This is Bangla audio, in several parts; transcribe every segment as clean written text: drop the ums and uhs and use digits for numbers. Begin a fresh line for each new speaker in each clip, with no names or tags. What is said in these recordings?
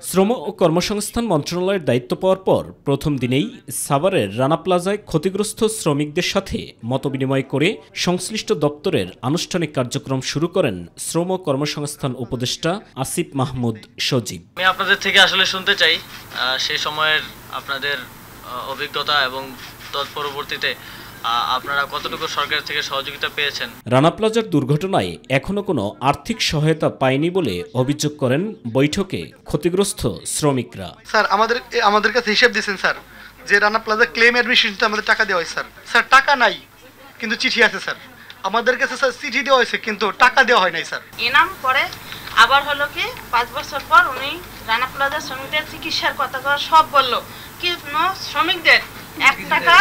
শ্রম ও কর্মসংস্থান মন্ত্রণালয়ের দায়িত্ব পাওয়ার পর প্রথম দিনেই সাভারের রানা প্লাজায় ক্ষতিগ্রস্ত শ্রমিকদের সাথে মতবিনিময় করে সংশ্লিষ্ট দপ্তরের আনুষ্ঠানিক কার্যক্রম শুরু করেন শ্রম ও কর্মসংস্থান উপদেষ্টা আসিফ মাহমুদ সজীব।
আমি আপনাদের থেকে আসলে শুনতে চাই সেই সময়ের আপনাদের অভিজ্ঞতা এবং তৎপরবর্তীতে আপনারা কতটুকু সরকার থেকে সহযোগিতা পেয়েছেন।
রানা প্লাজার দুর্ঘটনায় এখনো কোনো আর্থিক সহায়তা পায়নি বলে অভিযোগ করেন বৈঠকে ক্ষতিগ্রস্ত শ্রমিকরা।
স্যার আমাদের কাছে হিসাব দিয়েছেন স্যার যে রানা প্লাজা ক্লেম অ্যাডমিশনতে আমাদের টাকা দেওয়া হয় স্যার টাকা নাই কিন্তু চিঠি আছে স্যার আমাদের কাছে স্যার চিঠি দেওয়া হয়েছে কিন্তু টাকা দেওয়া হয় নাই স্যার।
এনাম পরে আবার হলো কি 5 বছর পর উনি রানা প্লাজা শ্রমিকদের চিকিৎসার কথা সব বললো কিন্তু শ্রমিকদের 1 টাকা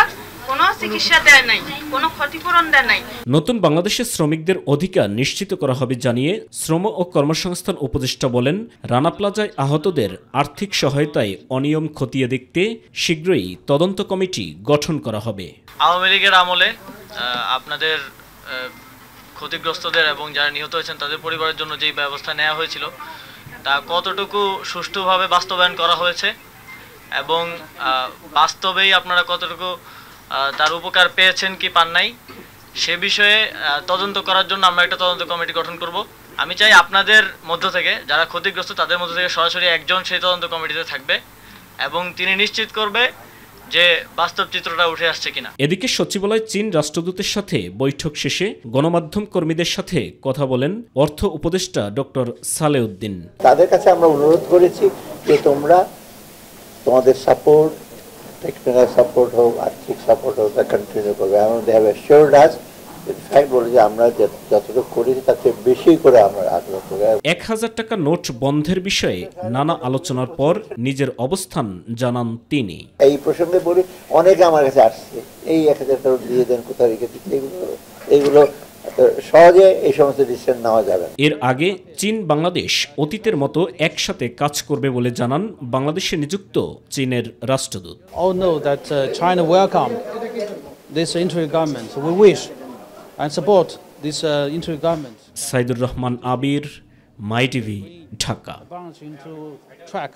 কোনো চিকিৎসা দেয় নাই, কোনো ক্ষতিপূরণ দেয় নাই।
নতুন বাংলাদেশের শ্রমিকদের অধিকার নিশ্চিত করা হবে জানিয়ে শ্রম ও কর্মসংস্থান উপদেষ্টা বলেন, রানা প্লাজায় আহতদের আর্থিক সহায়তায় অনিয়ম খতিয়ে দেখতে শীঘ্রই তদন্ত কমিটি গঠন করা হবে।
আওয়ামী লীগের আমলে আপনাদের ক্ষতিগ্রস্তদের এবং যারা নিহত হয়েছেন তাদের পরিবারের জন্য যেই ব্যবস্থা নেওয়া হয়েছিল তা কতটুকু সুষ্ঠুভাবে বাস্তবায়ন করা হয়েছে এবং বাস্তবেই আপনারা কতটুকু তার উপকার পেয়েছেন কি পান নাই সে বিষয়ে তদন্ত করার জন্য আমরা একটা তদন্ত কমিটি গঠন করব। আমি চাই আপনাদের মধ্য থেকে যারা ক্ষতিগ্রস্ত তাদের মধ্য থেকে সরাসরি একজন সেই তদন্ত কমিটিতে থাকবে এবং তিনি নিশ্চিত করবে যে বাস্তব চিত্রটা উঠে আসছে কিনা।
এদিকে সচিবালয় চীন রাষ্ট্রদূতের সাথে বৈঠক শেষে গণমাধ্যম কর্মীদের সাথে কথা বলেন অর্থ উপদেষ্টা ডক্টর সালেউদ্দিন।
তাদের কাছে আমরা অনুরোধ করেছি যে তোমরা তোমাদের সাপোর্ট, টেকনিক্যাল সাপোর্ট হোক, আর্থিক সাপোর্ট হোক, তা কন্টিনিউ করবে এবং দে হ্যাভ অ্যাসিওরড আস ইনফ্যাক্ট বলে যে আমরা যতটুকু করেছি তাতে বেশি করে আমরা আগ্রহ করি।
1000 টাকা নোট বন্ধের বিষয়ে নানা আলোচনার পর নিজের অবস্থান জানান তিনি।
এই প্রসঙ্গে বলি অনেকে আমার কাছে আসছে এই 1000 টাকা দিয়ে দেন কোথায় রেখে দিচ্ছে, এইগুলো সহজে এই সমস্ত ডিসিশন নেওয়া যাবে।
এর আগে চীন বাংলাদেশ অতীতের মতো একসাথে কাজ করবে বলে জানান বাংলাদেশে নিযুক্ত চীনের রাষ্ট্রদূত।
All know that China welcome this interim government. We wish and support this interim government.
Saidur Rahman Abir, my TV, Dhaka.
Into track